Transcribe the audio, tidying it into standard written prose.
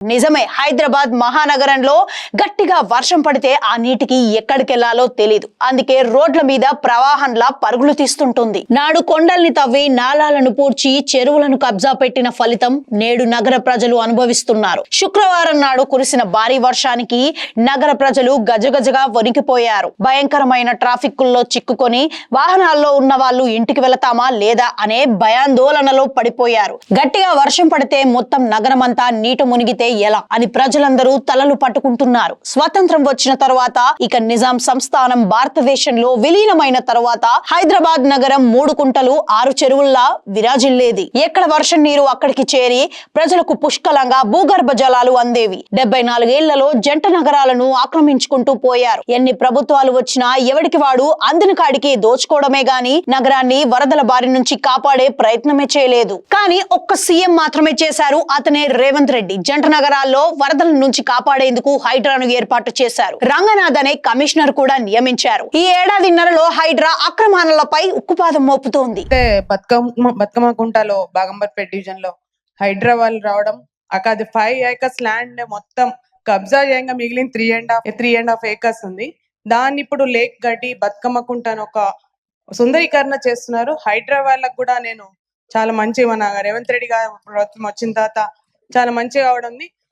నిజమే, హైదరాబాద్ మహానగరంలో గట్టిగా వర్షం పడితే ఆ నీటికి ఎక్కడికెళ్లాలో తెలీదు. అందుకే రోడ్ల మీద ప్రవాహంలా పరుగులు తీస్తుంటుంది. నాడు కొండల్ని తవ్వి నాలాలను పూడ్చి చెరువులను కబ్జా పెట్టిన ఫలితం నేడు నగర ప్రజలు అనుభవిస్తున్నారు. శుక్రవారం నాడు కురిసిన భారీ వర్షానికి నగర ప్రజలు గజగజగా వణికిపోయారు. భయంకరమైన ట్రాఫిక్కుల్లో చిక్కుకొని వాహనాల్లో ఉన్న వాళ్ళు ఇంటికి వెళతామా లేదా అనే భయాందోళనలో పడిపోయారు. గట్టిగా వర్షం పడితే మొత్తం నగరమంతా నీట మునిగితే ఎలా అని ప్రజలందరూ తలలు పట్టుకుంటున్నారు. స్వతంత్రం వచ్చిన తరువాత ఇక నిజాం సంస్థానం భారతదేశంలో విలీనమైన తరువాత హైదరాబాద్ నగరం 3 కుంటలు 6 చెరువుల్లా విరాజిల్లేది. ఎక్కడ వర్షం నీరు అక్కడికి చేరి ప్రజలకు పుష్కలంగా భూగర్భ జలాలు అందేవి. 74 ఏళ్లలో జంట నగరాలను ఆక్రమించుకుంటూ పోయారు. ఎన్ని ప్రభుత్వాలు వచ్చినా ఎవడికి వాడు అందిన కాడికి దోచుకోవడమే గాని నగరాన్ని వరదల బారి నుంచి కాపాడే ప్రయత్నమే చేయలేదు. కానీ ఒక్క సీఎం మాత్రమే చేశారు. అతనే రేవంత్ రెడ్డి. జంట నగరాల్లో వరదల నుంచి కాపాడేందుకు హైడ్రాను ఏర్పాటు చేశారు. రంగనాథ్ అనే కమిషనర్ కూడా నియమించారు. ఈ ఏడాదిన్నరలో హైడ్రా అక్రమాలపై ఉక్కుపాదం మోపుతోంది. బతుకమ్మ కుంటలో బాగంబర్పేట డివిజన్ లో హైడ్రా వాళ్ళు రావడం, అక్కడ 5 acres ల్యాండ్ మొత్తం కబ్జా చేయంగా మిగిలిన 3.5 acres ఉంది. దాన్ని ఇప్పుడు లేక్ గడ్డి బతుకమ్మ కుంటను ఒక సుందరీకరణ చేస్తున్నారు. హైడ్రా వాళ్ళకు కూడా నేను చాలా మంచి మన రేవంత్ రెడ్డి గారు ప్రభుత్వం వచ్చిన తర్వాత చాలా మంచిగా అవడం ఉంది.